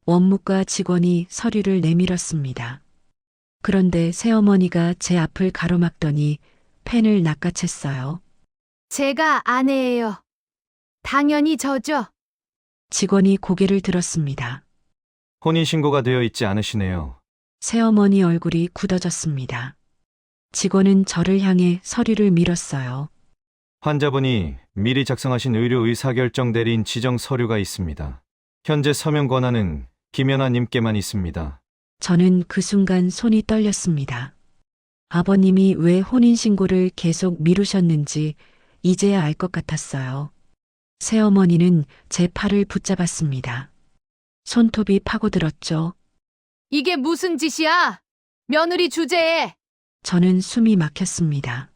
원무과 직원이 서류를 내밀었습니다. 그런데 새어머니가 제 앞을 가로막더니 펜을 낚아챘어요. 제가 아내예요. 당연히 저죠. 직원이 고개를 들었습니다. 혼인신고가 되어 있지 않으시네요. 새어머니 얼굴이 굳어졌습니다. 직원은 저를 향해 서류를 밀었어요. 환자분이 미리 작성하신 의료 의사결정 대리인 지정 서류가 있습니다. 현재 서명 권한은 김연아님께만 있습니다. 저는 그 순간 손이 떨렸습니다. 아버님이 왜 혼인신고를 계속 미루셨는지 이제야 알 것 같았어요. 새어머니는 제 팔을 붙잡았습니다. 손톱이 파고들었죠. 이게 무슨 짓이야? 며느리 주제에. 저는 숨이 막혔습니다.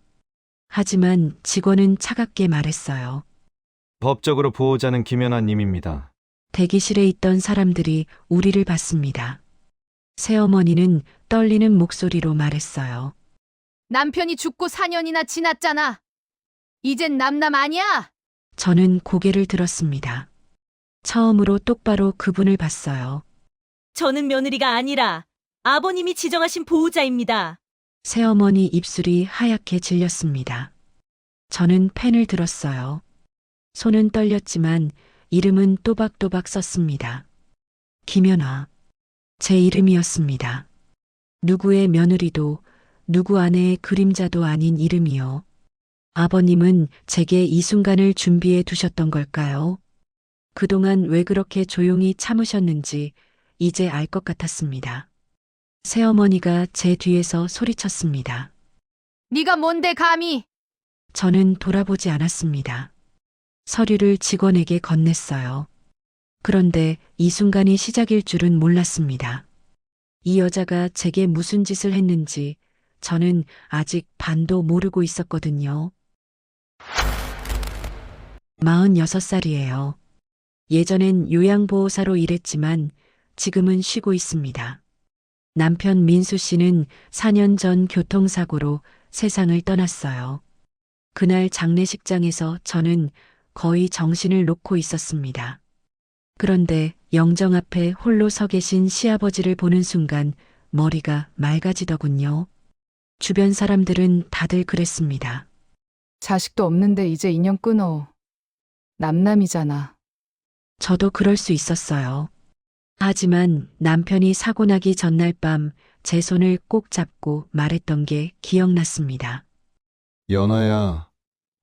하지만 직원은 차갑게 말했어요. 법적으로 보호자는 김연아님입니다. 대기실에 있던 사람들이 우리를 봤습니다. 새어머니는 떨리는 목소리로 말했어요. 남편이 죽고 4년이나 지났잖아. 이젠 남남 아니야? 저는 고개를 들었습니다. 처음으로 똑바로 그분을 봤어요. 저는 며느리가 아니라 아버님이 지정하신 보호자입니다. 새어머니 입술이 하얗게 질렸습니다. 저는 펜을 들었어요. 손은 떨렸지만 이름은 또박또박 썼습니다. 김연아. 제 이름이었습니다. 누구의 며느리도 누구 아내의 그림자도 아닌 이름이요. 아버님은 제게 이 순간을 준비해 두셨던 걸까요? 그동안 왜 그렇게 조용히 참으셨는지 이제 알 것 같았습니다. 새어머니가 제 뒤에서 소리쳤습니다. 네가 뭔데 감히? 저는 돌아보지 않았습니다. 서류를 직원에게 건넸어요. 그런데 이 순간이 시작일 줄은 몰랐습니다. 이 여자가 제게 무슨 짓을 했는지 저는 아직 반도 모르고 있었거든요. 46살이에요. 예전엔 요양보호사로 일했지만 지금은 쉬고 있습니다. 남편 민수 씨는 4년 전 교통사고로 세상을 떠났어요. 그날 장례식장에서 저는 거의 정신을 놓고 있었습니다. 그런데 영정 앞에 홀로 서 계신 시아버지를 보는 순간 머리가 맑아지더군요. 주변 사람들은 다들 그랬습니다. 자식도 없는데 이제 인연 끊어. 남남이잖아. 저도 그럴 수 있었어요. 하지만 남편이 사고 나기 전날 밤 제 손을 꼭 잡고 말했던 게 기억났습니다. 연아야,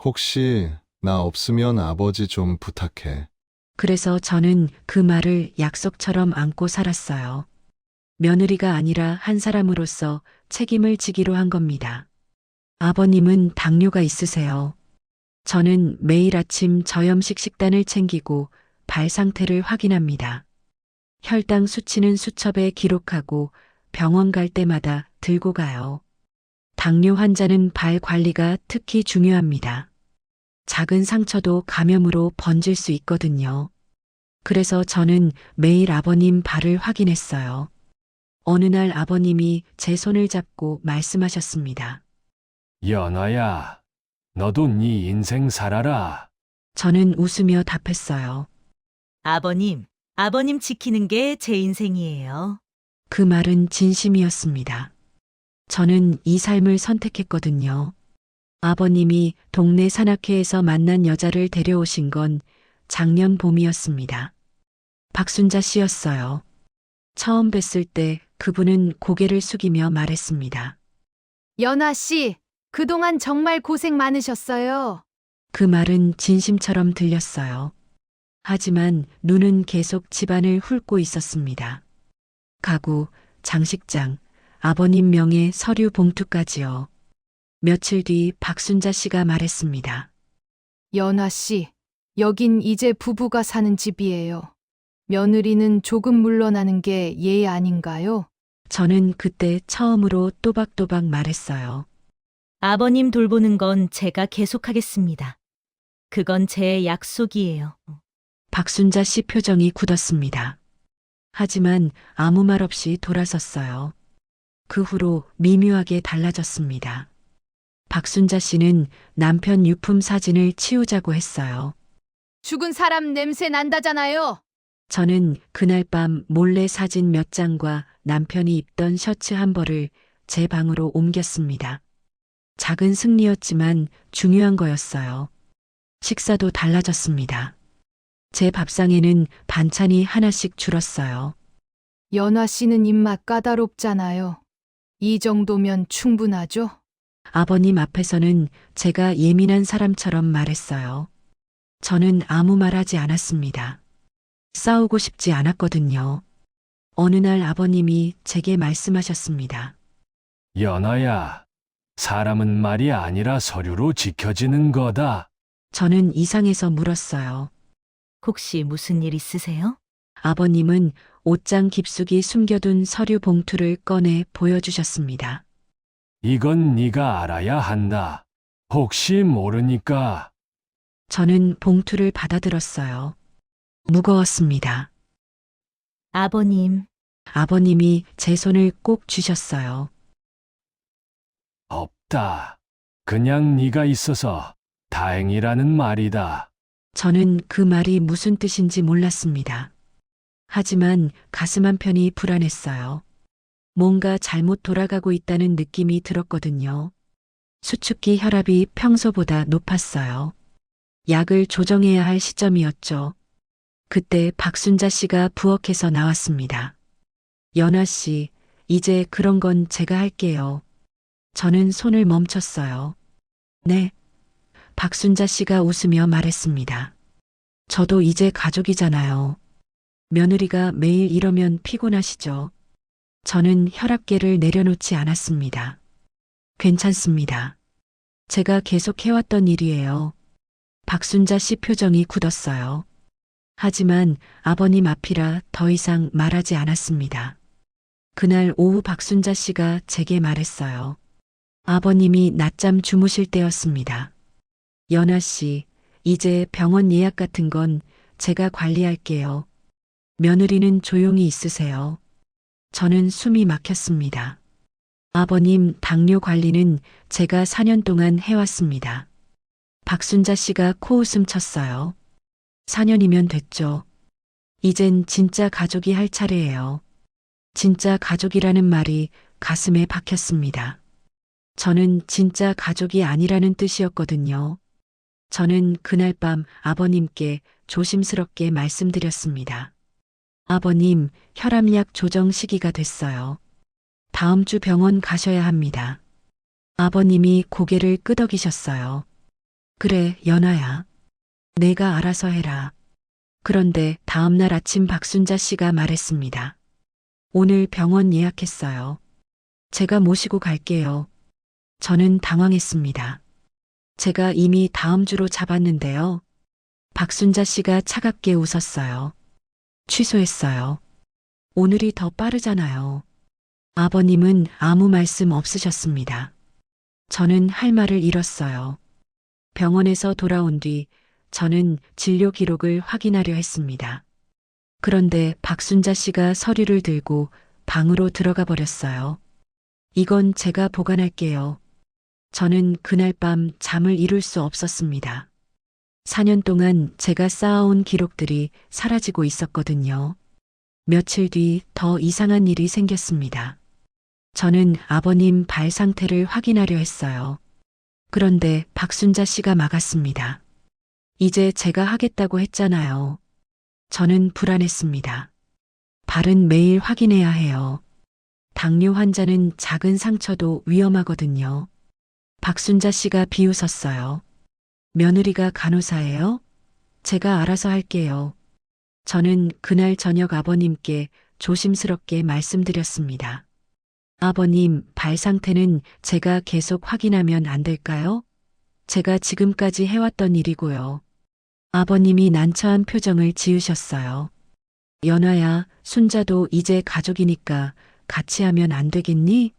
혹시 나 없으면 아버지 좀 부탁해. 그래서 저는 그 말을 약속처럼 안고 살았어요. 며느리가 아니라 한 사람으로서 책임을 지기로 한 겁니다. 아버님은 당뇨가 있으세요. 저는 매일 아침 저염식 식단을 챙기고 발 상태를 확인합니다. 혈당 수치는 수첩에 기록하고 병원 갈 때마다 들고 가요. 당뇨 환자는 발 관리가 특히 중요합니다. 작은 상처도 감염으로 번질 수 있거든요. 그래서 저는 매일 아버님 발을 확인했어요. 어느 날 아버님이 제 손을 잡고 말씀하셨습니다. 연아야, 너도 네 인생 살아라. 저는 웃으며 답했어요. 아버님 지키는 게 제 인생이에요. 그 말은 진심이었습니다. 저는 이 삶을 선택했거든요. 아버님이 동네 산악회에서 만난 여자를 데려오신 건 작년 봄이었습니다. 박순자 씨였어요. 처음 뵀을 때 그분은 고개를 숙이며 말했습니다. 연아 씨, 그동안 정말 고생 많으셨어요. 그 말은 진심처럼 들렸어요. 하지만 눈은 계속 집안을 훑고 있었습니다. 가구, 장식장, 아버님 명의 서류 봉투까지요. 며칠 뒤 박순자 씨가 말했습니다. 연아 씨, 여긴 이제 부부가 사는 집이에요. 며느리는 조금 물러나는 게 예의 아닌가요? 저는 그때 처음으로 또박또박 말했어요. 아버님 돌보는 건 제가 계속하겠습니다. 그건 제 약속이에요. 박순자 씨 표정이 굳었습니다. 하지만 아무 말 없이 돌아섰어요. 그 후로 미묘하게 달라졌습니다. 박순자 씨는 남편 유품 사진을 치우자고 했어요. 죽은 사람 냄새 난다잖아요. 저는 그날 밤 몰래 사진 몇 장과 남편이 입던 셔츠 한 벌을 제 방으로 옮겼습니다. 작은 승리였지만 중요한 거였어요. 식사도 달라졌습니다. 제 밥상에는 반찬이 하나씩 줄었어요. 연아 씨는 입맛 까다롭잖아요. 이 정도면 충분하죠? 아버님 앞에서는 제가 예민한 사람처럼 말했어요. 저는 아무 말 하지 않았습니다. 싸우고 싶지 않았거든요. 어느 날 아버님이 제게 말씀하셨습니다. 연아야, 사람은 말이 아니라 서류로 지켜지는 거다. 저는 이상해서 물었어요. 혹시 무슨 일 있으세요? 아버님은 옷장 깊숙이 숨겨둔 서류 봉투를 꺼내 보여주셨습니다. 이건 네가 알아야 한다. 혹시 모르니까. 저는 봉투를 받아들었어요. 무거웠습니다. 아버님, 아버님이 제 손을 꼭 쥐셨어요. 없다. 그냥 네가 있어서 다행이라는 말이다. 저는 그 말이 무슨 뜻인지 몰랐습니다. 하지만 가슴 한편이 불안했어요. 뭔가 잘못 돌아가고 있다는 느낌이 들었거든요. 수축기 혈압이 평소보다 높았어요. 약을 조정해야 할 시점이었죠. 그때 박순자 씨가 부엌에서 나왔습니다. 연아 씨, 이제 그런 건 제가 할게요. 저는 손을 멈췄어요. 네. 박순자 씨가 웃으며 말했습니다. 저도 이제 가족이잖아요. 며느리가 매일 이러면 피곤하시죠? 저는 혈압계를 내려놓지 않았습니다. 괜찮습니다. 제가 계속 해왔던 일이에요. 박순자 씨 표정이 굳었어요. 하지만 아버님 앞이라 더 이상 말하지 않았습니다. 그날 오후 박순자 씨가 제게 말했어요. 아버님이 낮잠 주무실 때였습니다. 연아 씨, 이제 병원 예약 같은 건 제가 관리할게요. 며느리는 조용히 있으세요. 저는 숨이 막혔습니다. 아버님 당뇨 관리는 제가 4년 동안 해왔습니다. 박순자 씨가 코웃음 쳤어요. 4년이면 됐죠. 이젠 진짜 가족이 할 차례예요. 진짜 가족이라는 말이 가슴에 박혔습니다. 저는 진짜 가족이 아니라는 뜻이었거든요. 저는 그날 밤 아버님께 조심스럽게 말씀드렸습니다. 아버님, 혈압약 조정 시기가 됐어요. 다음 주 병원 가셔야 합니다. 아버님이 고개를 끄덕이셨어요. 그래, 연아야. 내가 알아서 해라. 그런데 다음 날 아침 박순자 씨가 말했습니다. 오늘 병원 예약했어요. 제가 모시고 갈게요. 저는 당황했습니다. 제가 이미 다음 주로 잡았는데요. 박순자 씨가 차갑게 웃었어요. 취소했어요. 오늘이 더 빠르잖아요. 아버님은 아무 말씀 없으셨습니다. 저는 할 말을 잃었어요. 병원에서 돌아온 뒤 저는 진료 기록을 확인하려 했습니다. 그런데 박순자 씨가 서류를 들고 방으로 들어가 버렸어요. 이건 제가 보관할게요. 저는 그날 밤 잠을 이룰 수 없었습니다. 4년 동안 제가 쌓아온 기록들이 사라지고 있었거든요. 며칠 뒤 더 이상한 일이 생겼습니다. 저는 아버님 발 상태를 확인하려 했어요. 그런데 박순자 씨가 막았습니다. 이제 제가 하겠다고 했잖아요. 저는 불안했습니다. 발은 매일 확인해야 해요. 당뇨 환자는 작은 상처도 위험하거든요. 박순자 씨가 비웃었어요. 며느리가 간호사예요? 제가 알아서 할게요. 저는 그날 저녁 아버님께 조심스럽게 말씀드렸습니다. 아버님, 발 상태는 제가 계속 확인하면 안 될까요? 제가 지금까지 해왔던 일이고요. 아버님이 난처한 표정을 지으셨어요. 연아야, 순자도 이제 가족이니까 같이 하면 안 되겠니?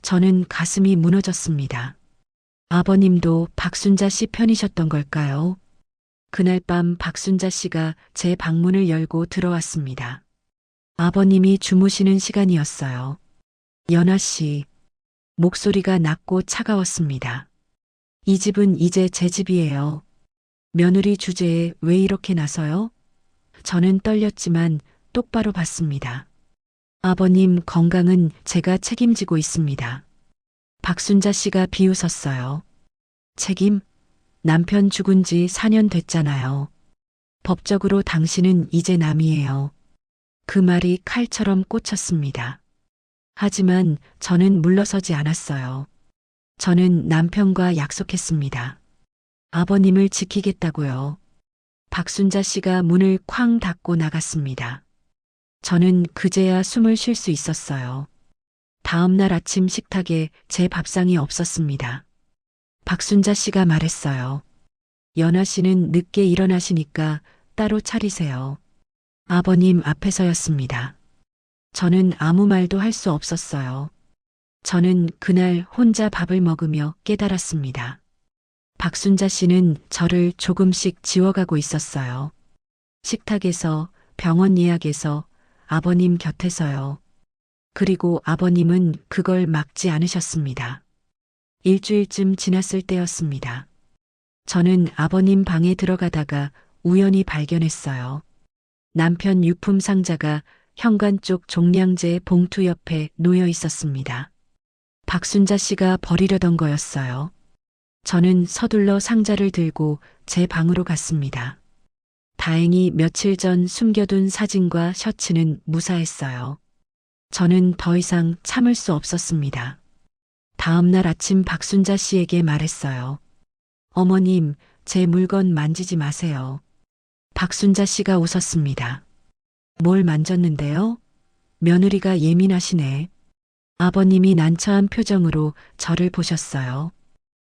저는 가슴이 무너졌습니다. 아버님도 박순자 씨 편이셨던 걸까요? 그날 밤 박순자 씨가 제 방문을 열고 들어왔습니다. 아버님이 주무시는 시간이었어요. 연아 씨, 목소리가 낮고 차가웠습니다. 이 집은 이제 제 집이에요. 며느리 주제에 왜 이렇게 나서요? 저는 떨렸지만 똑바로 봤습니다. 아버님 건강은 제가 책임지고 있습니다. 박순자 씨가 비웃었어요. 책임? 남편 죽은 지 4년 됐잖아요. 법적으로 당신은 이제 남이에요. 그 말이 칼처럼 꽂혔습니다. 하지만 저는 물러서지 않았어요. 저는 남편과 약속했습니다. 아버님을 지키겠다고요. 박순자 씨가 문을 쾅 닫고 나갔습니다. 저는 그제야 숨을 쉴 수 있었어요. 다음 날 아침 식탁에 제 밥상이 없었습니다. 박순자 씨가 말했어요. 연아 씨는 늦게 일어나시니까 따로 차리세요. 아버님 앞에서였습니다. 저는 아무 말도 할 수 없었어요. 저는 그날 혼자 밥을 먹으며 깨달았습니다. 박순자 씨는 저를 조금씩 지워가고 있었어요. 식탁에서, 병원 예약에서, 아버님 곁에서요. 그리고 아버님은 그걸 막지 않으셨습니다. 일주일쯤 지났을 때였습니다. 저는 아버님 방에 들어가다가 우연히 발견했어요. 남편 유품 상자가 현관 쪽 종량제 봉투 옆에 놓여 있었습니다. 박순자 씨가 버리려던 거였어요. 저는 서둘러 상자를 들고 제 방으로 갔습니다. 다행히 며칠 전 숨겨둔 사진과 셔츠는 무사했어요. 저는 더 이상 참을 수 없었습니다. 다음 날 아침 박순자 씨에게 말했어요. 어머님, 제 물건 만지지 마세요. 박순자 씨가 웃었습니다. 뭘 만졌는데요? 며느리가 예민하시네. 아버님이 난처한 표정으로 저를 보셨어요.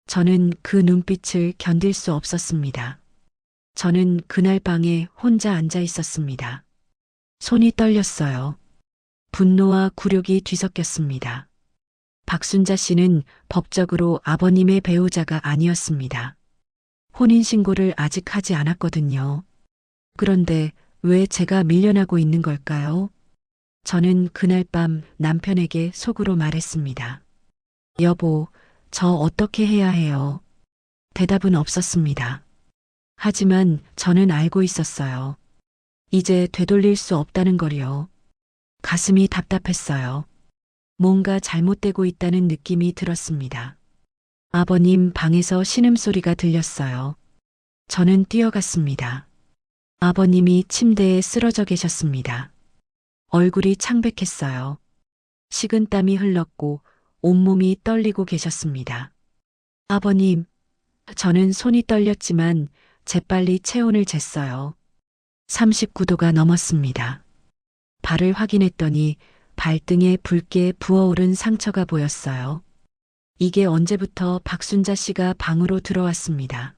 저는 그 눈빛을 견딜 수 없었습니다. 저는 그날 방에 혼자 앉아 있었습니다. 손이 떨렸어요. 분노와 굴욕이 뒤섞였습니다. 박순자 씨는 법적으로 아버님의 배우자가 아니었습니다. 혼인신고를 아직 하지 않았거든요. 그런데 왜 제가 밀려나고 있는 걸까요? 저는 그날 밤 남편에게 속으로 말했습니다. 여보, 저 어떻게 해야 해요? 대답은 없었습니다. 하지만 저는 알고 있었어요. 이제 되돌릴 수 없다는 걸요. 가슴이 답답했어요. 뭔가 잘못되고 있다는 느낌이 들었습니다. 아버님 방에서 신음소리가 들렸어요. 저는 뛰어갔습니다. 아버님이 침대에 쓰러져 계셨습니다. 얼굴이 창백했어요. 식은땀이 흘렀고 온몸이 떨리고 계셨습니다. 아버님, 저는 손이 떨렸지만 재빨리 체온을 쟀어요. 39도가 넘었습니다. 발을 확인했더니 발등에 붉게 부어오른 상처가 보였어요. 이게 언제부터 박순자 씨가 방으로 들어왔습니다.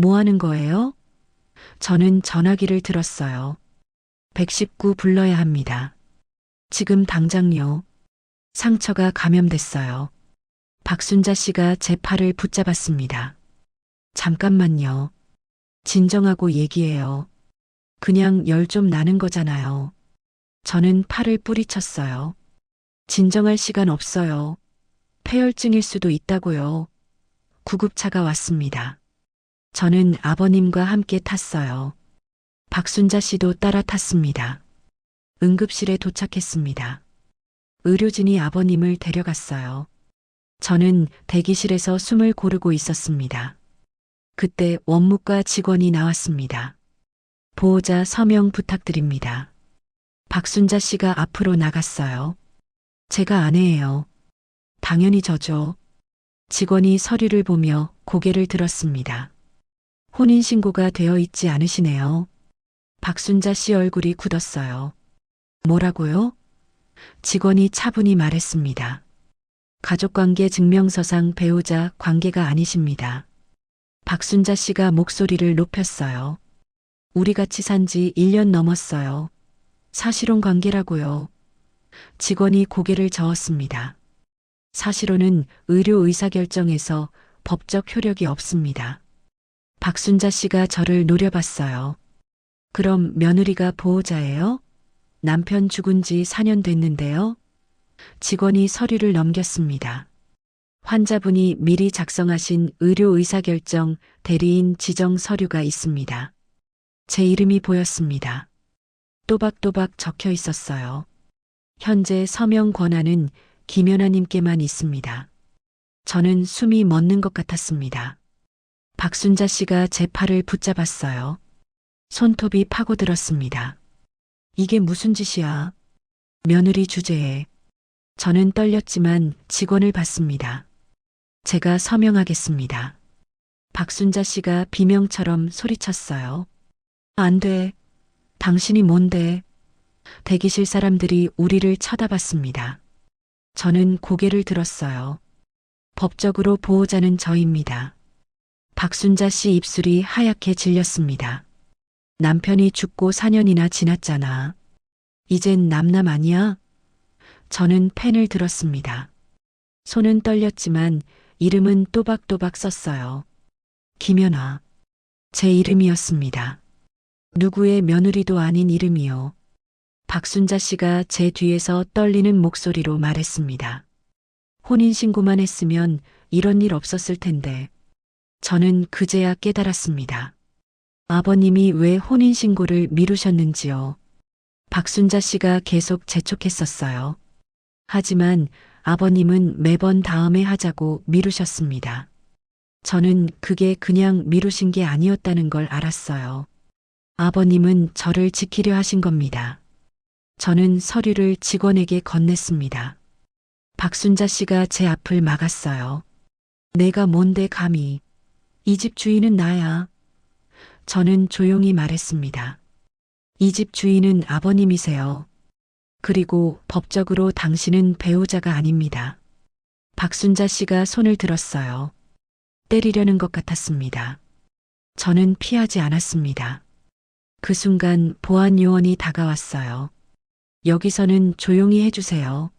뭐 하는 거예요? 저는 전화기를 들었어요. 119 불러야 합니다. 지금 당장요. 상처가 감염됐어요. 박순자 씨가 제 팔을 붙잡았습니다. 잠깐만요. 진정하고 얘기해요. 그냥 열 좀 나는 거잖아요. 저는 팔을 뿌리쳤어요. 진정할 시간 없어요. 폐혈증일 수도 있다고요. 구급차가 왔습니다. 저는 아버님과 함께 탔어요. 박순자 씨도 따라 탔습니다. 응급실에 도착했습니다. 의료진이 아버님을 데려갔어요. 저는 대기실에서 숨을 고르고 있었습니다. 그때 원무과 직원이 나왔습니다. 보호자 서명 부탁드립니다. 박순자 씨가 앞으로 나갔어요. 제가 아내예요. 당연히 저죠. 직원이 서류를 보며 고개를 들었습니다. 혼인신고가 되어 있지 않으시네요. 박순자 씨 얼굴이 굳었어요. 뭐라고요? 직원이 차분히 말했습니다. 가족관계 증명서상 배우자 관계가 아니십니다. 박순자 씨가 목소리를 높였어요. 우리 같이 산 지 1년 넘었어요. 사실혼 관계라고요. 직원이 고개를 저었습니다. 사실혼은 의료 의사결정에서 법적 효력이 없습니다. 박순자 씨가 저를 노려봤어요. 그럼 며느리가 보호자예요? 남편 죽은 지 4년 됐는데요. 직원이 서류를 넘겼습니다. 환자분이 미리 작성하신 의료 의사결정 대리인 지정 서류가 있습니다. 제 이름이 보였습니다. 또박또박 적혀 있었어요. 현재 서명 권한은 김연아님께만 있습니다. 저는 숨이 멎는 것 같았습니다. 박순자 씨가 제 팔을 붙잡았어요. 손톱이 파고들었습니다. 이게 무슨 짓이야? 며느리 주제에. 저는 떨렸지만 직원을 받습니다. 제가 서명하겠습니다. 박순자 씨가 비명처럼 소리쳤어요. 안 돼. 당신이 뭔데? 대기실 사람들이 우리를 쳐다봤습니다. 저는 고개를 들었어요. 법적으로 보호자는 저입니다. 박순자 씨 입술이 하얗게 질렸습니다. 남편이 죽고 4년이나 지났잖아. 이젠 남남 아니야? 저는 펜을 들었습니다. 손은 떨렸지만 이름은 또박또박 썼어요. 김연아. 제 이름이었습니다. 누구의 며느리도 아닌 이름이요. 박순자 씨가 제 뒤에서 떨리는 목소리로 말했습니다. 혼인신고만 했으면 이런 일 없었을 텐데. 저는 그제야 깨달았습니다. 아버님이 왜 혼인신고를 미루셨는지요. 박순자 씨가 계속 재촉했었어요. 하지만 아버님은 매번 다음에 하자고 미루셨습니다. 저는 그게 그냥 미루신 게 아니었다는 걸 알았어요. 아버님은 저를 지키려 하신 겁니다. 저는 서류를 직원에게 건넸습니다. 박순자 씨가 제 앞을 막았어요. 내가 뭔데 감히. 이 집 주인은 나야. 저는 조용히 말했습니다. 이 집 주인은 아버님이세요. 그리고 법적으로 당신은 배우자가 아닙니다. 박순자 씨가 손을 들었어요. 때리려는 것 같았습니다. 저는 피하지 않았습니다. 그 순간 보안 요원이 다가왔어요. 여기서는 조용히 해주세요.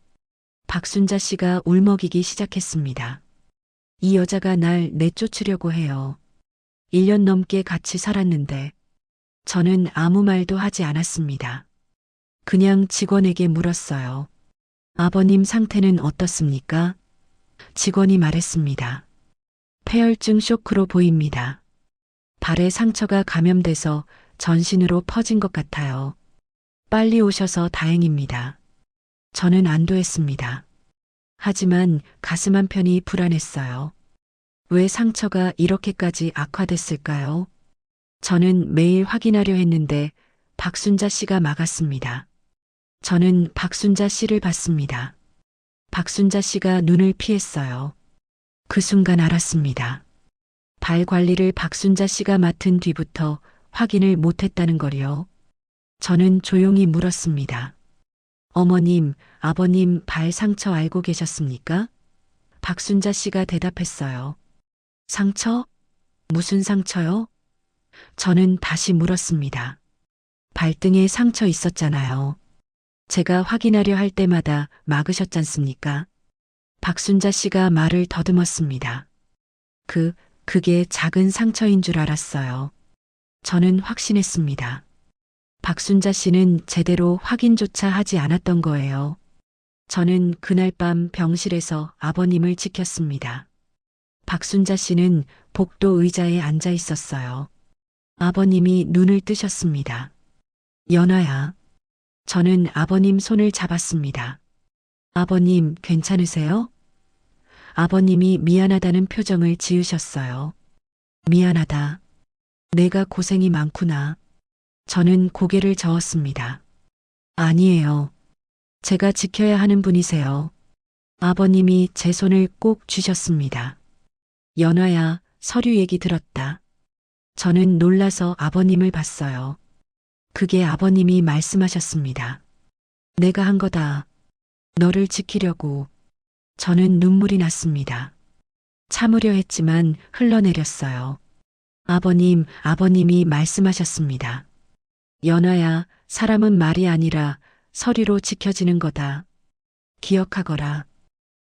박순자 씨가 울먹이기 시작했습니다. 이 여자가 날 내쫓으려고 해요. 1년 넘게 같이 살았는데 저는 아무 말도 하지 않았습니다. 그냥 직원에게 물었어요. 아버님 상태는 어떻습니까? 직원이 말했습니다. 폐혈증 쇼크로 보입니다. 발에 상처가 감염돼서 전신으로 퍼진 것 같아요. 빨리 오셔서 다행입니다. 저는 안도했습니다. 하지만 가슴 한편이 불안했어요. 왜 상처가 이렇게까지 악화됐을까요? 저는 매일 확인하려 했는데 박순자 씨가 막았습니다. 저는 박순자 씨를 봤습니다. 박순자 씨가 눈을 피했어요. 그 순간 알았습니다. 발 관리를 박순자 씨가 맡은 뒤부터 확인을 못했다는 거요. 저는 조용히 물었습니다. 어머님, 아버님 발 상처 알고 계셨습니까? 박순자 씨가 대답했어요. 상처? 무슨 상처요? 저는 다시 물었습니다. 발등에 상처 있었잖아요. 제가 확인하려 할 때마다 막으셨잖습니까? 박순자 씨가 말을 더듬었습니다. 그게 작은 상처인 줄 알았어요. 저는 확신했습니다. 박순자 씨는 제대로 확인조차 하지 않았던 거예요. 저는 그날 밤 병실에서 아버님을 지켰습니다. 박순자 씨는 복도 의자에 앉아 있었어요. 아버님이 눈을 뜨셨습니다. 연아야. 저는 아버님 손을 잡았습니다. 아버님 괜찮으세요? 아버님이 미안하다는 표정을 지으셨어요. 미안하다. 내가 고생이 많구나. 저는 고개를 저었습니다. 아니에요. 제가 지켜야 하는 분이세요. 아버님이 제 손을 꼭 쥐셨습니다. 연아야, 서류 얘기 들었다. 저는 놀라서 아버님을 봤어요. 그게 아버님이 말씀하셨습니다. 내가 한 거다. 너를 지키려고. 저는 눈물이 났습니다. 참으려 했지만 흘러내렸어요. 아버님이 말씀하셨습니다. 연아야, 사람은 말이 아니라 서류로 지켜지는 거다. 기억하거라.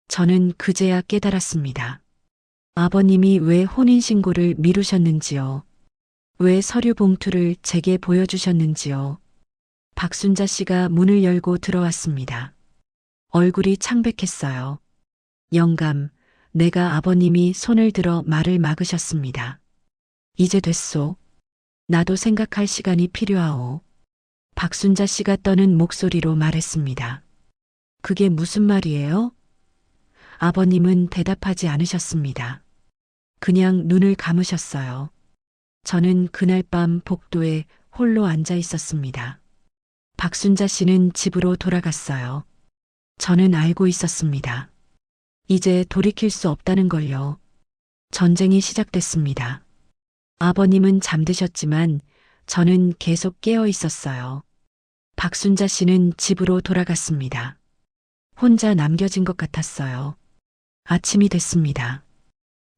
저는 그제야 깨달았습니다. 아버님이 왜 혼인신고를 미루셨는지요. 왜 서류 봉투를 제게 보여주셨는지요. 박순자 씨가 문을 열고 들어왔습니다. 얼굴이 창백했어요. 영감, 내가 아버님이 손을 들어 말을 막으셨습니다. 이제 됐소. 나도 생각할 시간이 필요하오. 박순자 씨가 떠는 목소리로 말했습니다. 그게 무슨 말이에요? 아버님은 대답하지 않으셨습니다. 그냥 눈을 감으셨어요. 저는 그날 밤 복도에 홀로 앉아 있었습니다. 박순자 씨는 집으로 돌아갔어요. 저는 알고 있었습니다. 이제 돌이킬 수 없다는 걸요. 전쟁이 시작됐습니다. 아버님은 잠드셨지만 저는 계속 깨어 있었어요. 박순자 씨는 집으로 돌아갔습니다. 혼자 남겨진 것 같았어요. 아침이 됐습니다.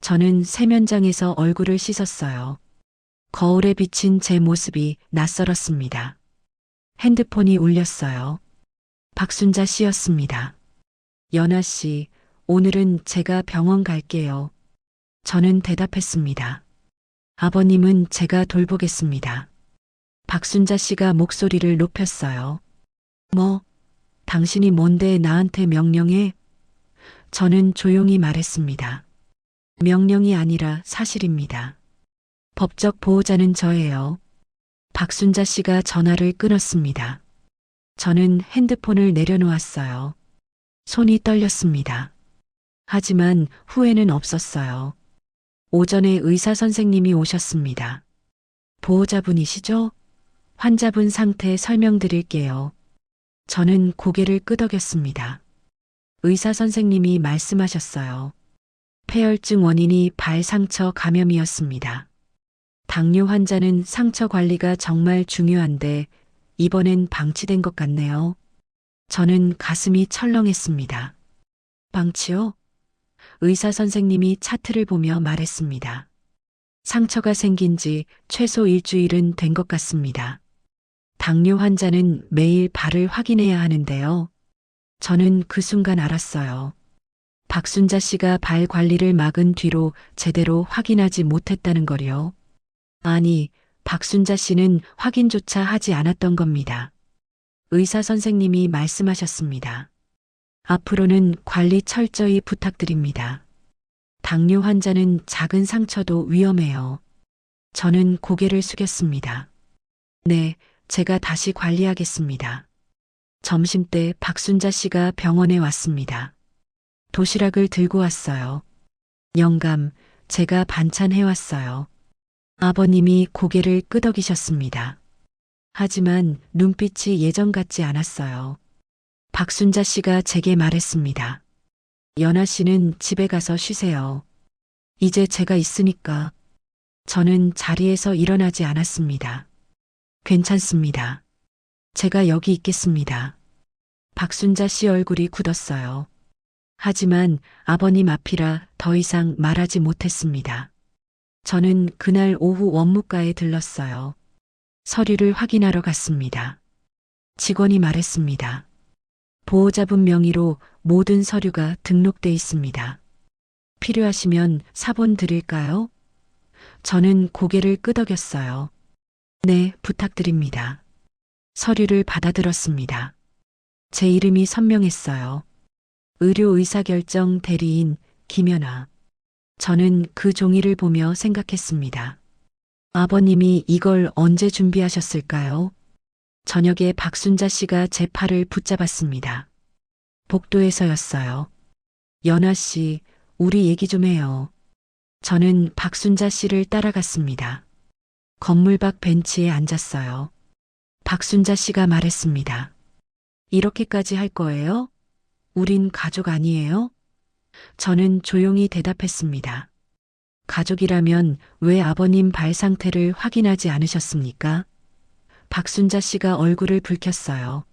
저는 세면장에서 얼굴을 씻었어요. 거울에 비친 제 모습이 낯설었습니다. 핸드폰이 울렸어요. 박순자 씨였습니다. 연아 씨, 오늘은 제가 병원 갈게요. 저는 대답했습니다. 아버님은 제가 돌보겠습니다. 박순자 씨가 목소리를 높였어요. 뭐, 당신이 뭔데 나한테 명령해? 저는 조용히 말했습니다. 명령이 아니라 사실입니다. 법적 보호자는 저예요. 박순자 씨가 전화를 끊었습니다. 저는 핸드폰을 내려놓았어요. 손이 떨렸습니다. 하지만 후회는 없었어요. 오전에 의사 선생님이 오셨습니다. 보호자분이시죠? 환자분 상태 설명드릴게요. 저는 고개를 끄덕였습니다. 의사 선생님이 말씀하셨어요. 폐혈증 원인이 발 상처 감염이었습니다. 당뇨 환자는 상처 관리가 정말 중요한데 이번엔 방치된 것 같네요. 저는 가슴이 철렁했습니다. 방치요? 의사 선생님이 차트를 보며 말했습니다. 상처가 생긴 지 최소 일주일은 된 것 같습니다. 당뇨 환자는 매일 발을 확인해야 하는데요. 저는 그 순간 알았어요. 박순자 씨가 발 관리를 막은 뒤로 제대로 확인하지 못했다는 거요. 아니, 박순자 씨는 확인조차 하지 않았던 겁니다. 의사 선생님이 말씀하셨습니다. 앞으로는 관리 철저히 부탁드립니다. 당뇨 환자는 작은 상처도 위험해요. 저는 고개를 숙였습니다. 네, 제가 다시 관리하겠습니다. 점심때 박순자 씨가 병원에 왔습니다. 도시락을 들고 왔어요. 영감, 제가 반찬 해왔어요. 아버님이 고개를 끄덕이셨습니다. 하지만 눈빛이 예전 같지 않았어요. 박순자 씨가 제게 말했습니다. 연아 씨는 집에 가서 쉬세요. 이제 제가 있으니까. 저는 자리에서 일어나지 않았습니다. 괜찮습니다. 제가 여기 있겠습니다. 박순자 씨 얼굴이 굳었어요. 하지만 아버님 앞이라 더 이상 말하지 못했습니다. 저는 그날 오후 원무과에 들렀어요. 서류를 확인하러 갔습니다. 직원이 말했습니다. 보호자분 명의로 모든 서류가 등록돼 있습니다. 필요하시면 사본 드릴까요? 저는 고개를 끄덕였어요. 네, 부탁드립니다. 서류를 받아들었습니다. 제 이름이 선명했어요. 의료의사결정 대리인 김연아. 저는 그 종이를 보며 생각했습니다. 아버님이 이걸 언제 준비하셨을까요? 저녁에 박순자 씨가 제 팔을 붙잡았습니다. 복도에서였어요. 연아 씨, 우리 얘기 좀 해요. 저는 박순자 씨를 따라갔습니다. 건물 밖 벤치에 앉았어요. 박순자 씨가 말했습니다. 이렇게까지 할 거예요? 우린 가족 아니에요? 저는 조용히 대답했습니다. 가족이라면 왜 아버님 발 상태를 확인하지 않으셨습니까? 박순자 씨가 얼굴을 붉혔어요.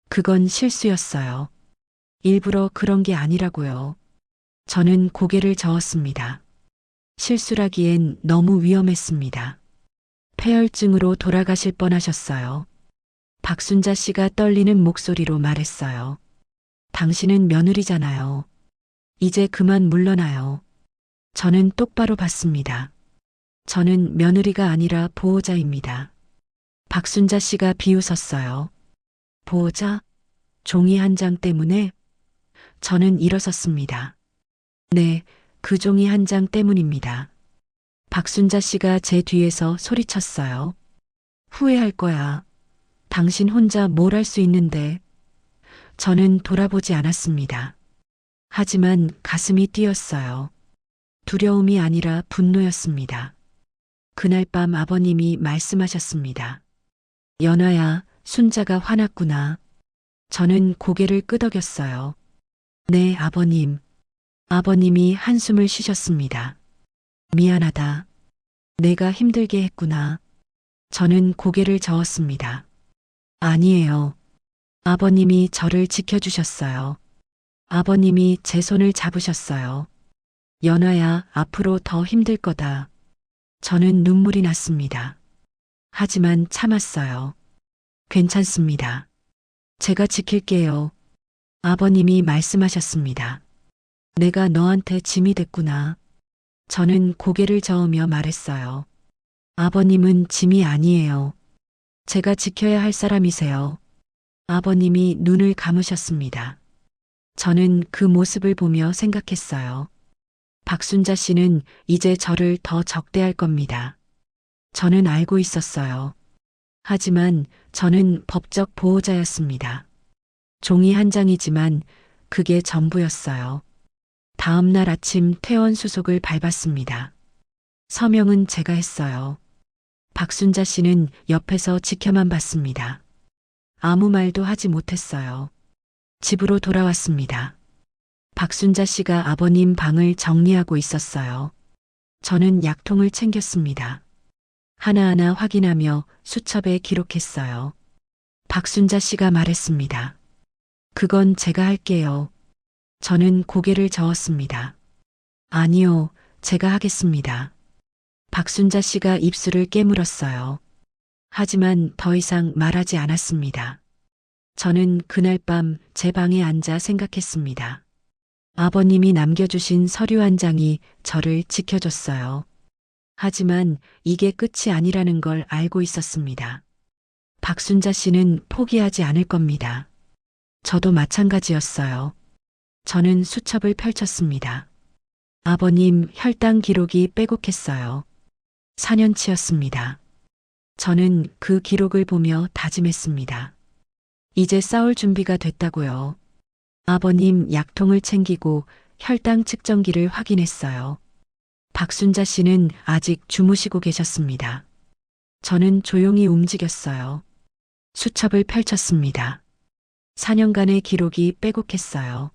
그건 실수였어요. 일부러 그런 게 아니라고요. 저는 고개를 저었습니다. 실수라기엔 너무 위험했습니다. 폐혈증으로 돌아가실 뻔하셨어요. 박순자 씨가 떨리는 목소리로 말했어요. 당신은 며느리잖아요. 이제 그만 물러나요. 저는 똑바로 봤습니다. 저는 며느리가 아니라 보호자입니다. 박순자 씨가 비웃었어요. 보호자? 종이 한 장 때문에? 저는 일어섰습니다. 네, 그 종이 한 장 때문입니다. 박순자 씨가 제 뒤에서 소리쳤어요. 후회할 거야. 당신 혼자 뭘 할 수 있는데. 저는 돌아보지 않았습니다. 하지만 가슴이 뛰었어요. 두려움이 아니라 분노였습니다. 그날 밤 아버님이 말씀하셨습니다. 연아야, 순자가 화났구나. 저는 고개를 끄덕였어요. 네, 아버님. 아버님이 한숨을 쉬셨습니다. 미안하다. 내가 힘들게 했구나. 저는 고개를 저었습니다. 아니에요. 아버님이 저를 지켜주셨어요. 아버님이 제 손을 잡으셨어요. 연아야, 앞으로 더 힘들 거다. 저는 눈물이 났습니다. 하지만 참았어요. 괜찮습니다. 제가 지킬게요. 아버님이 말씀하셨습니다. 내가 너한테 짐이 됐구나. 저는 고개를 저으며 말했어요. 아버님은 짐이 아니에요. 제가 지켜야 할 사람이세요. 아버님이 눈을 감으셨습니다. 저는 그 모습을 보며 생각했어요. 박순자 씨는 이제 저를 더 적대할 겁니다. 저는 알고 있었어요. 하지만 저는 법적 보호자였습니다. 종이 한 장이지만 그게 전부였어요. 다음 날 아침 퇴원 수속을 밟았습니다. 서명은 제가 했어요. 박순자 씨는 옆에서 지켜만 봤습니다. 아무 말도 하지 못했어요. 집으로 돌아왔습니다. 박순자 씨가 아버님 방을 정리하고 있었어요. 저는 약통을 챙겼습니다. 하나하나 확인하며 수첩에 기록했어요. 박순자 씨가 말했습니다. 그건 제가 할게요. 저는 고개를 저었습니다. 아니요, 제가 하겠습니다. 박순자 씨가 입술을 깨물었어요. 하지만 더 이상 말하지 않았습니다. 저는 그날 밤 제 방에 앉아 생각했습니다. 아버님이 남겨주신 서류 한 장이 저를 지켜줬어요. 하지만 이게 끝이 아니라는 걸 알고 있었습니다. 박순자 씨는 포기하지 않을 겁니다. 저도 마찬가지였어요. 저는 수첩을 펼쳤습니다. 아버님 혈당 기록이 빼곡했어요. 4년치였습니다. 저는 그 기록을 보며 다짐했습니다. 이제 싸울 준비가 됐다고요. 아버님 약통을 챙기고 혈당 측정기를 확인했어요. 박순자 씨는 아직 주무시고 계셨습니다. 저는 조용히 움직였어요. 수첩을 펼쳤습니다. 4년간의 기록이 빼곡했어요.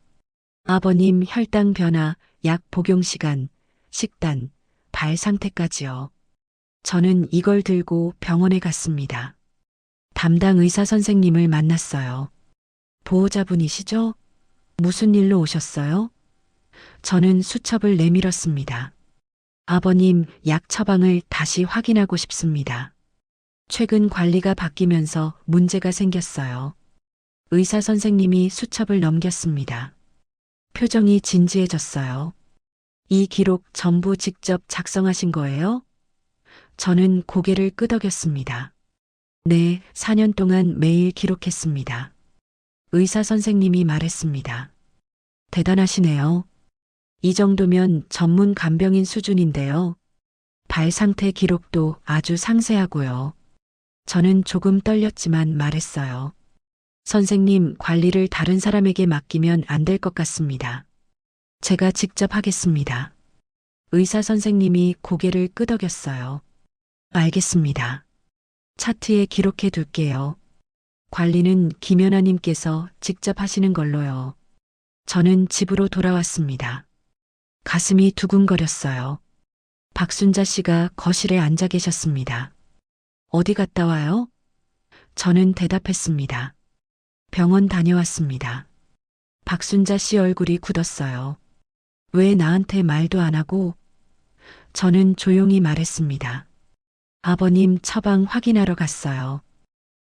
아버님 혈당 변화, 약 복용 시간, 식단, 발 상태까지요. 저는 이걸 들고 병원에 갔습니다. 담당 의사 선생님을 만났어요. 보호자분이시죠? 무슨 일로 오셨어요? 저는 수첩을 내밀었습니다. 아버님 약 처방을 다시 확인하고 싶습니다. 최근 관리가 바뀌면서 문제가 생겼어요. 의사 선생님이 수첩을 넘겼습니다. 표정이 진지해졌어요. 이 기록 전부 직접 작성하신 거예요? 저는 고개를 끄덕였습니다. 네, 4년 동안 매일 기록했습니다. 의사 선생님이 말했습니다. 대단하시네요. 이 정도면 전문 간병인 수준인데요. 발 상태 기록도 아주 상세하고요. 저는 조금 떨렸지만 말했어요. 선생님, 관리를 다른 사람에게 맡기면 안 될 것 같습니다. 제가 직접 하겠습니다. 의사 선생님이 고개를 끄덕였어요. 알겠습니다. 차트에 기록해 둘게요. 관리는 김연아님께서 직접 하시는 걸로요. 저는 집으로 돌아왔습니다. 가슴이 두근거렸어요. 박순자 씨가 거실에 앉아 계셨습니다. 어디 갔다 와요? 저는 대답했습니다. 병원 다녀왔습니다. 박순자 씨 얼굴이 굳었어요. 왜 나한테 말도 안 하고? 저는 조용히 말했습니다. 아버님 처방 확인하러 갔어요.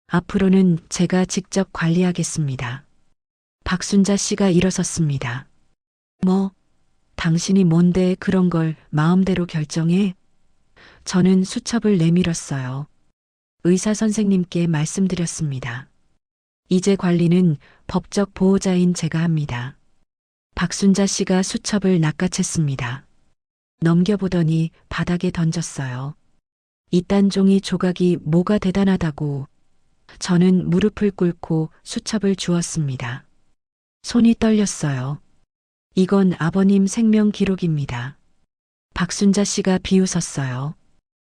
앞으로는 제가 직접 관리하겠습니다. 박순자 씨가 일어섰습니다. 뭐, 당신이 뭔데 그런 걸 마음대로 결정해? 저는 수첩을 내밀었어요. 의사 선생님께 말씀드렸습니다. 이제 관리는 법적 보호자인 제가 합니다. 박순자 씨가 수첩을 낚아챘습니다. 넘겨보더니 바닥에 던졌어요. 이딴 종이 조각이 뭐가 대단하다고. 저는 무릎을 꿇고 수첩을 주었습니다. 손이 떨렸어요. 이건 아버님 생명 기록입니다. 박순자 씨가 비웃었어요.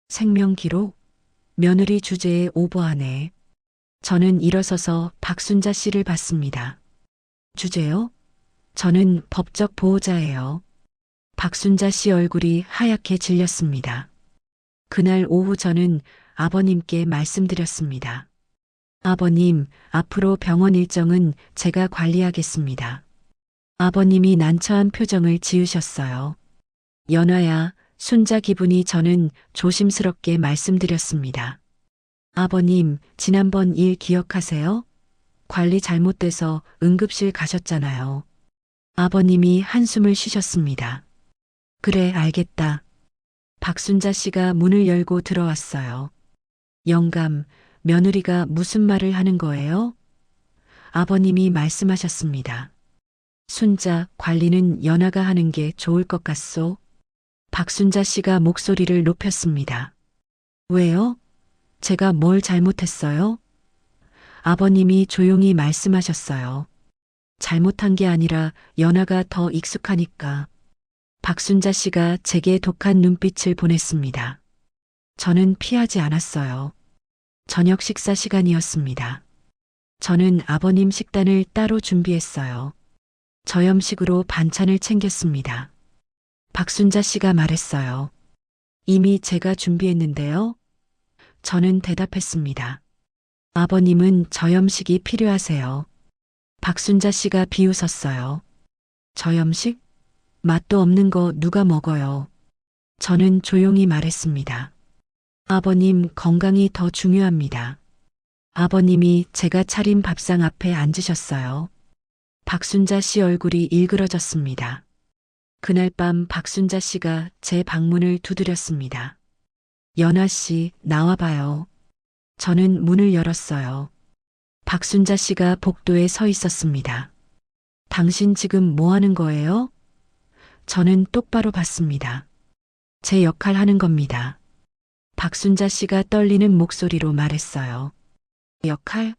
생명 기록? 며느리 주제에 오버하네. 저는 일어서서 박순자 씨를 봤습니다. 주제요? 저는 법적 보호자예요. 박순자 씨 얼굴이 하얗게 질렸습니다. 그날 오후 저는 아버님께 말씀드렸습니다. 아버님, 앞으로 병원 일정은 제가 관리하겠습니다. 아버님이 난처한 표정을 지으셨어요. 연아야, 순자 기분이 저는 조심스럽게 말씀드렸습니다. 아버님, 지난번 일 기억하세요? 관리 잘못돼서 응급실 가셨잖아요. 아버님이 한숨을 쉬셨습니다. 그래, 알겠다. 박순자 씨가 문을 열고 들어왔어요. 영감, 며느리가 무슨 말을 하는 거예요? 아버님이 말씀하셨습니다. 순자, 관리는 연아가 하는 게 좋을 것 같소? 박순자 씨가 목소리를 높였습니다. 왜요? 제가 뭘 잘못했어요? 아버님이 조용히 말씀하셨어요. 잘못한 게 아니라 연아가 더 익숙하니까. 박순자 씨가 제게 독한 눈빛을 보냈습니다. 저는 피하지 않았어요. 저녁 식사 시간이었습니다. 저는 아버님 식단을 따로 준비했어요. 저염식으로 반찬을 챙겼습니다. 박순자 씨가 말했어요. 이미 제가 준비했는데요. 저는 대답했습니다. 아버님은 저염식이 필요하세요. 박순자 씨가 비웃었어요. 저염식? 맛도 없는 거 누가 먹어요. 저는 조용히 말했습니다. 아버님 건강이 더 중요합니다. 아버님이 제가 차린 밥상 앞에 앉으셨어요. 박순자 씨 얼굴이 일그러졌습니다. 그날 밤 박순자 씨가 제 방문을 두드렸습니다. 연아 씨, 나와봐요. 저는 문을 열었어요. 박순자 씨가 복도에 서 있었습니다. 당신 지금 뭐 하는 거예요? 저는 똑바로 봤습니다. 제 역할 하는 겁니다. 박순자 씨가 떨리는 목소리로 말했어요. 역할?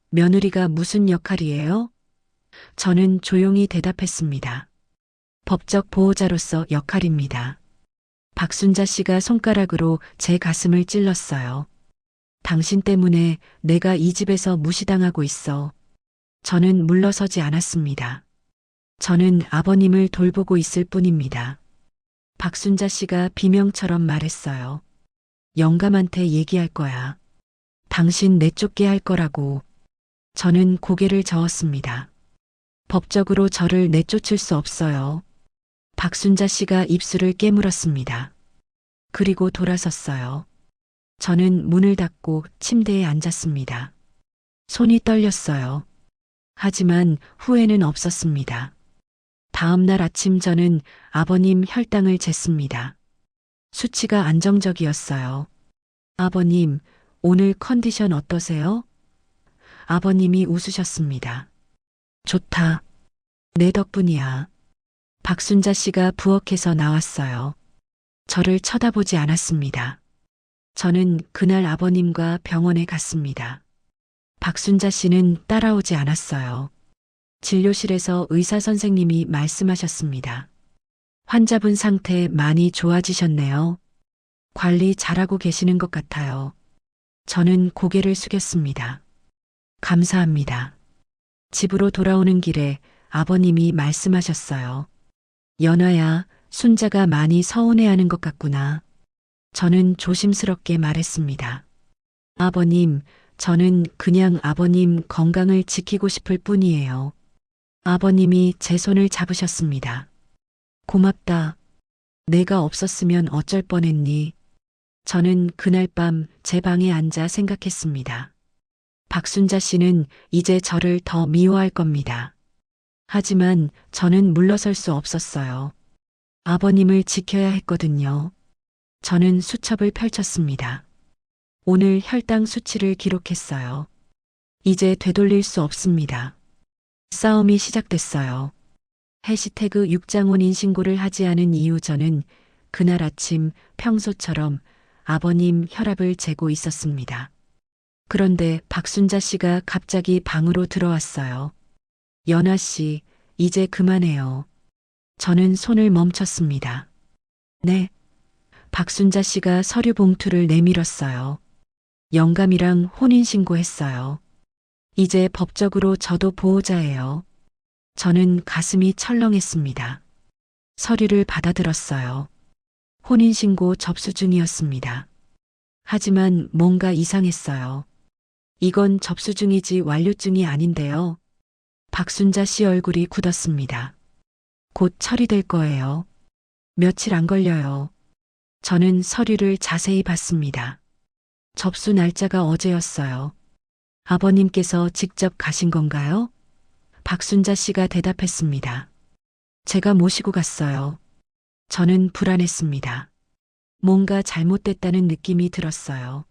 며느리가 무슨 역할이에요? 저는 조용히 대답했습니다. 법적 보호자로서 역할입니다. 박순자 씨가 손가락으로 제 가슴을 찔렀어요. 당신 때문에 내가 이 집에서 무시당하고 있어. 저는 물러서지 않았습니다. 저는 아버님을 돌보고 있을 뿐입니다. 박순자 씨가 비명처럼 말했어요. 영감한테 얘기할 거야. 당신 내쫓게 할 거라고. 저는 고개를 저었습니다. 법적으로 저를 내쫓을 수 없어요. 박순자 씨가 입술을 깨물었습니다. 그리고 돌아섰어요. 저는 문을 닫고 침대에 앉았습니다. 손이 떨렸어요. 하지만 후회는 없었습니다. 다음 날 아침 저는 아버님 혈당을 쟀습니다. 수치가 안정적이었어요. 아버님, 오늘 컨디션 어떠세요? 아버님이 웃으셨습니다. 좋다. 내 덕분이야. 박순자 씨가 부엌에서 나왔어요. 저를 쳐다보지 않았습니다. 저는 그날 아버님과 병원에 갔습니다. 박순자 씨는 따라오지 않았어요. 진료실에서 의사 선생님이 말씀하셨습니다. 환자분 상태 많이 좋아지셨네요. 관리 잘하고 계시는 것 같아요. 저는 고개를 숙였습니다. 감사합니다. 집으로 돌아오는 길에 아버님이 말씀하셨어요. 연아야, 순자가 많이 서운해하는 것 같구나. 저는 조심스럽게 말했습니다. 아버님, 저는 그냥 아버님 건강을 지키고 싶을 뿐이에요. 아버님이 제 손을 잡으셨습니다. 고맙다. 내가 없었으면 어쩔 뻔했니? 저는 그날 밤 제 방에 앉아 생각했습니다. 박순자 씨는 이제 저를 더 미워할 겁니다. 하지만 저는 물러설 수 없었어요. 아버님을 지켜야 했거든요. 저는 수첩을 펼쳤습니다. 오늘 혈당 수치를 기록했어요. 이제 되돌릴 수 없습니다. 싸움이 시작됐어요. 해시태그 육장혼인 신고를 하지 않은 이유 저는 그날 아침 평소처럼 아버님 혈압을 재고 있었습니다. 그런데 박순자 씨가 갑자기 방으로 들어왔어요. 연아 씨, 이제 그만해요. 저는 손을 멈췄습니다. 네. 박순자 씨가 서류 봉투를 내밀었어요. 영감이랑 혼인신고했어요. 이제 법적으로 저도 보호자예요. 저는 가슴이 철렁했습니다. 서류를 받아들었어요. 혼인신고 접수 중이었습니다. 하지만 뭔가 이상했어요. 이건 접수 중이지 완료증이 아닌데요. 박순자 씨 얼굴이 굳었습니다. 곧 처리될 거예요. 며칠 안 걸려요. 저는 서류를 자세히 봤습니다. 접수 날짜가 어제였어요. 아버님께서 직접 가신 건가요? 박순자 씨가 대답했습니다. 제가 모시고 갔어요. 저는 불안했습니다. 뭔가 잘못됐다는 느낌이 들었어요.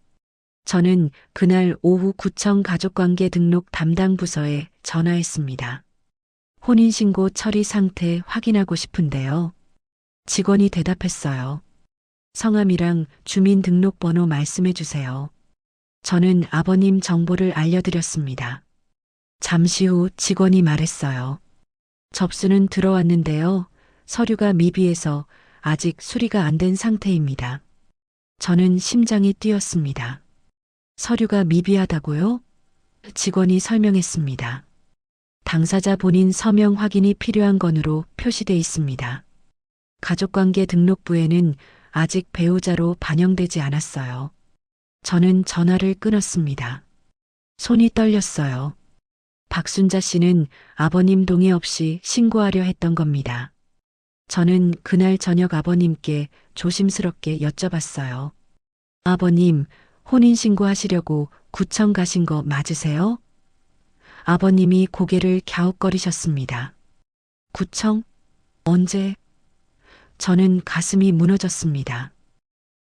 저는 그날 오후 구청 가족관계 등록 담당 부서에 전화했습니다. 혼인신고 처리 상태 확인하고 싶은데요. 직원이 대답했어요. 성함이랑 주민등록번호 말씀해 주세요. 저는 아버님 정보를 알려드렸습니다. 잠시 후 직원이 말했어요. 접수는 들어왔는데요. 서류가 미비해서 아직 수리가 안 된 상태입니다. 저는 심장이 뛰었습니다. 서류가 미비하다고요? 직원이 설명했습니다. 당사자 본인 서명 확인이 필요한 건으로 표시돼 있습니다. 가족관계 등록부에는 아직 배우자로 반영되지 않았어요. 저는 전화를 끊었습니다. 손이 떨렸어요. 박순자 씨는 아버님 동의 없이 신고하려 했던 겁니다. 저는 그날 저녁 아버님께 조심스럽게 여쭤봤어요. 아버님, 혼인신고 하시려고 구청 가신 거 맞으세요? 아버님이 고개를 갸웃거리셨습니다. 구청? 언제? 저는 가슴이 무너졌습니다.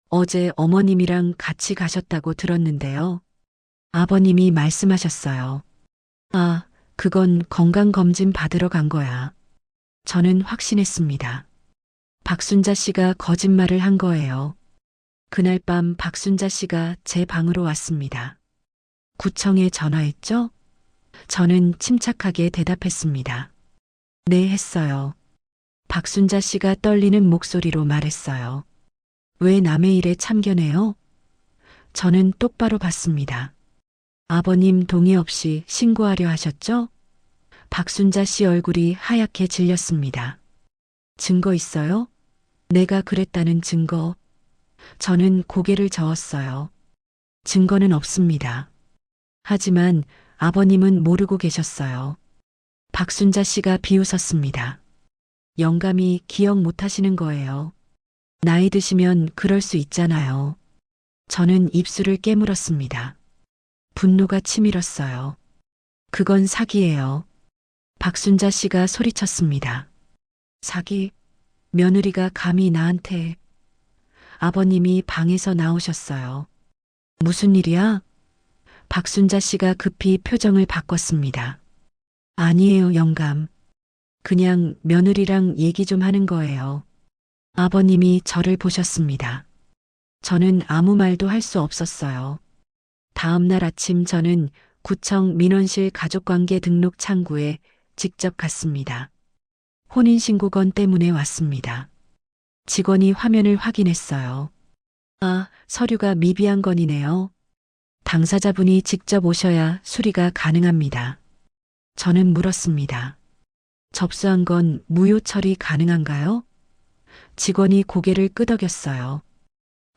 어제 어머님이랑 같이 가셨다고 들었는데요. 아버님이 말씀하셨어요. 아, 그건 건강검진 받으러 간 거야. 저는 확신했습니다. 박순자 씨가 거짓말을 한 거예요. 그날 밤 박순자 씨가 제 방으로 왔습니다. 구청에 전화했죠? 저는 침착하게 대답했습니다. 네, 했어요. 박순자 씨가 떨리는 목소리로 말했어요. 왜 남의 일에 참견해요? 저는 똑바로 봤습니다. 아버님 동의 없이 신고하려 하셨죠? 박순자 씨 얼굴이 하얗게 질렸습니다. 증거 있어요? 내가 그랬다는 증거. 저는 고개를 저었어요. 증거는 없습니다. 하지만 아버님은 모르고 계셨어요. 박순자 씨가 비웃었습니다. 영감이 기억 못 하시는 거예요. 나이 드시면 그럴 수 있잖아요. 저는 입술을 깨물었습니다. 분노가 치밀었어요. 그건 사기예요. 박순자 씨가 소리쳤습니다. 사기? 며느리가 감히 나한테. 아버님이 방에서 나오셨어요. 무슨 일이야? 박순자 씨가 급히 표정을 바꿨습니다. 아니에요, 영감. 그냥 며느리랑 얘기 좀 하는 거예요. 아버님이 저를 보셨습니다. 저는 아무 말도 할 수 없었어요. 다음 날 아침 저는 구청 민원실 가족관계 등록 창구에 직접 갔습니다. 혼인신고건 때문에 왔습니다. 직원이 화면을 확인했어요. 아, 서류가 미비한 건이네요. 당사자분이 직접 오셔야 수리가 가능합니다. 저는 물었습니다. 접수한 건 무효 처리 가능한가요? 직원이 고개를 끄덕였어요.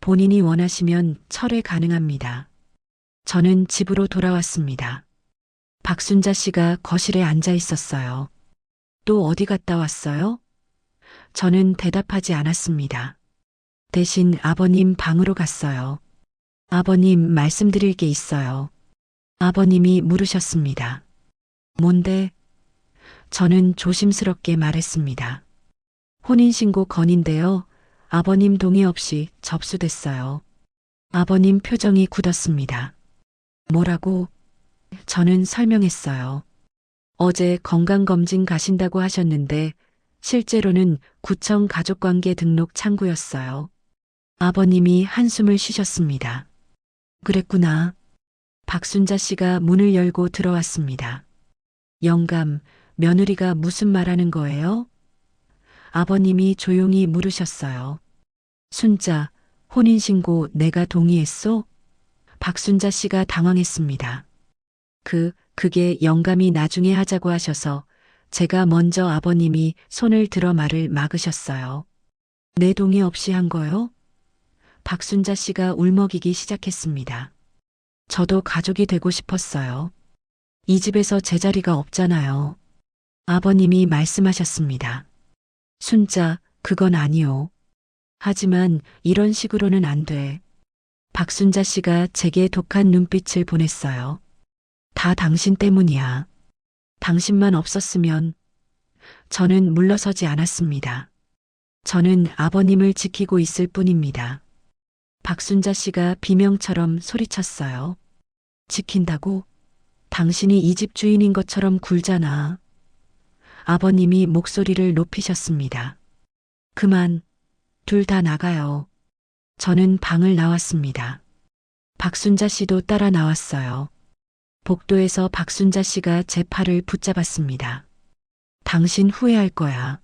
본인이 원하시면 철회 가능합니다. 저는 집으로 돌아왔습니다. 박순자 씨가 거실에 앉아 있었어요. 또 어디 갔다 왔어요? 저는 대답하지 않았습니다. 대신 아버님 방으로 갔어요. 아버님, 말씀드릴 게 있어요. 아버님이 물으셨습니다. 뭔데? 저는 조심스럽게 말했습니다. 혼인신고 건인데요. 아버님 동의 없이 접수됐어요. 아버님 표정이 굳었습니다. 뭐라고? 저는 설명했어요. 어제 건강검진 가신다고 하셨는데 실제로는 구청 가족관계 등록 창구였어요. 아버님이 한숨을 쉬셨습니다. 그랬구나. 박순자 씨가 문을 열고 들어왔습니다. 영감, 며느리가 무슨 말하는 거예요? 아버님이 조용히 물으셨어요. 순자, 혼인신고 내가 동의했소? 박순자 씨가 당황했습니다. 그게 영감이 나중에 하자고 하셔서 제가 먼저 아버님이 손을 들어 말을 막으셨어요. 내 동의 없이 한 거요? 박순자 씨가 울먹이기 시작했습니다. 저도 가족이 되고 싶었어요. 이 집에서 제 자리가 없잖아요. 아버님이 말씀하셨습니다. 순자, 그건 아니오. 하지만 이런 식으로는 안 돼. 박순자 씨가 제게 독한 눈빛을 보냈어요. 다 당신 때문이야. 당신만 없었으면 저는 물러서지 않았습니다. 저는 아버님을 지키고 있을 뿐입니다. 박순자 씨가 비명처럼 소리쳤어요. 지킨다고? 당신이 이 집 주인인 것처럼 굴잖아. 아버님이 목소리를 높이셨습니다. 그만, 둘 다 나가요. 저는 방을 나왔습니다. 박순자 씨도 따라 나왔어요. 복도에서 박순자 씨가 제 팔을 붙잡았습니다. 당신 후회할 거야.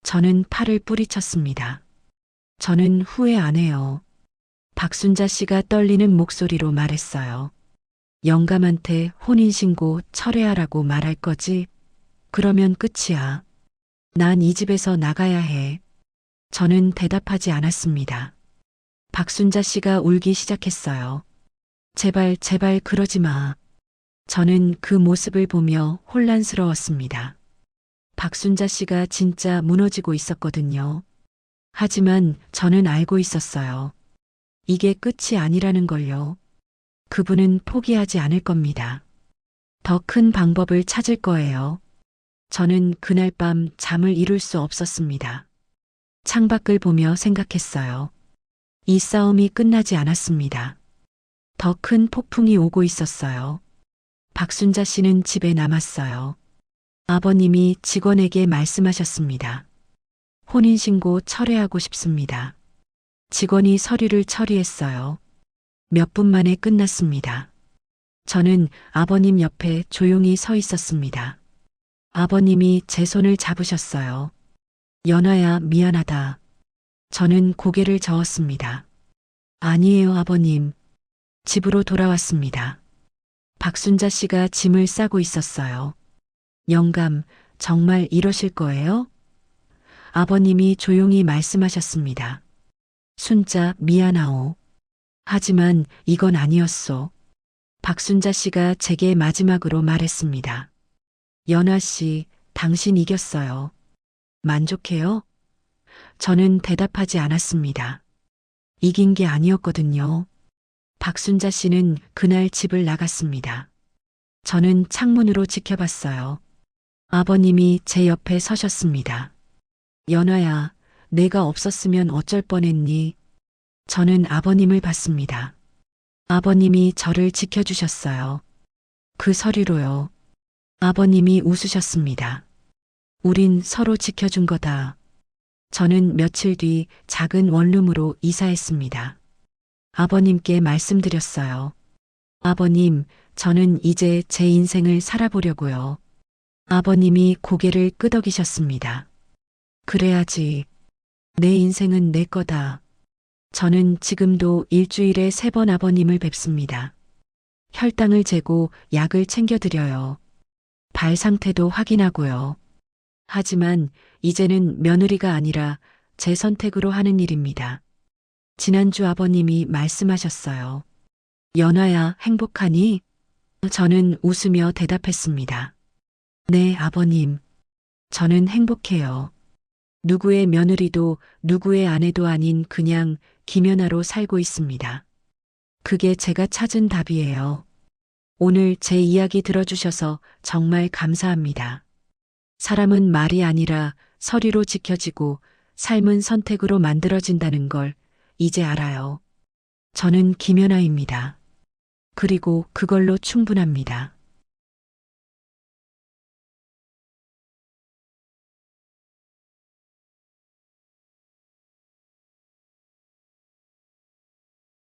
저는 팔을 뿌리쳤습니다. 저는 후회 안 해요. 박순자 씨가 떨리는 목소리로 말했어요. 영감한테 혼인신고 철회하라고 말할 거지? 그러면 끝이야. 난 이 집에서 나가야 해. 저는 대답하지 않았습니다. 박순자 씨가 울기 시작했어요. 제발, 제발 그러지 마. 저는 그 모습을 보며 혼란스러웠습니다. 박순자 씨가 진짜 무너지고 있었거든요. 하지만 저는 알고 있었어요. 이게 끝이 아니라는 걸요. 그분은 포기하지 않을 겁니다. 더 큰 방법을 찾을 거예요. 저는 그날 밤 잠을 이룰 수 없었습니다. 창밖을 보며 생각했어요. 이 싸움이 끝나지 않았습니다. 더 큰 폭풍이 오고 있었어요. 박순자 씨는 집에 남았어요. 아버님이 직원에게 말씀하셨습니다. 혼인신고 철회하고 싶습니다. 직원이 서류를 처리했어요. 몇 분 만에 끝났습니다. 저는 아버님 옆에 조용히 서 있었습니다. 아버님이 제 손을 잡으셨어요. 연아야, 미안하다. 저는 고개를 저었습니다. 아니에요, 아버님. 집으로 돌아왔습니다. 박순자 씨가 짐을 싸고 있었어요. 영감, 정말 이러실 거예요? 아버님이 조용히 말씀하셨습니다. 순자, 미안하오. 하지만 이건 아니었소. 박순자 씨가 제게 마지막으로 말했습니다. 연아 씨, 당신 이겼어요. 만족해요? 저는 대답하지 않았습니다. 이긴 게 아니었거든요. 박순자 씨는 그날 집을 나갔습니다. 저는 창문으로 지켜봤어요. 아버님이 제 옆에 서셨습니다. 연아야, 내가 없었으면 어쩔 뻔했니? 저는 아버님을 봤습니다. 아버님이 저를 지켜주셨어요. 그 서류로요. 아버님이 웃으셨습니다. 우린 서로 지켜준 거다. 저는 며칠 뒤 작은 원룸으로 이사했습니다. 아버님께 말씀드렸어요. 아버님, 저는 이제 제 인생을 살아보려고요. 아버님이 고개를 끄덕이셨습니다. 그래야지. 내 인생은 내 거다. 저는 지금도 일주일에 3번 아버님을 뵙습니다. 혈당을 재고 약을 챙겨드려요. 발 상태도 확인하고요. 하지만 이제는 며느리가 아니라 제 선택으로 하는 일입니다. 지난주 아버님이 말씀하셨어요. 연아야, 행복하니? 저는 웃으며 대답했습니다. 네, 아버님. 저는 행복해요. 누구의 며느리도 누구의 아내도 아닌 그냥 김연아로 살고 있습니다. 그게 제가 찾은 답이에요. 오늘 제 이야기 들어주셔서 정말 감사합니다. 사람은 말이 아니라 서리로 지켜지고 삶은 선택으로 만들어진다는 걸 이제 알아요. 저는 김연아입니다. 그리고 그걸로 충분합니다.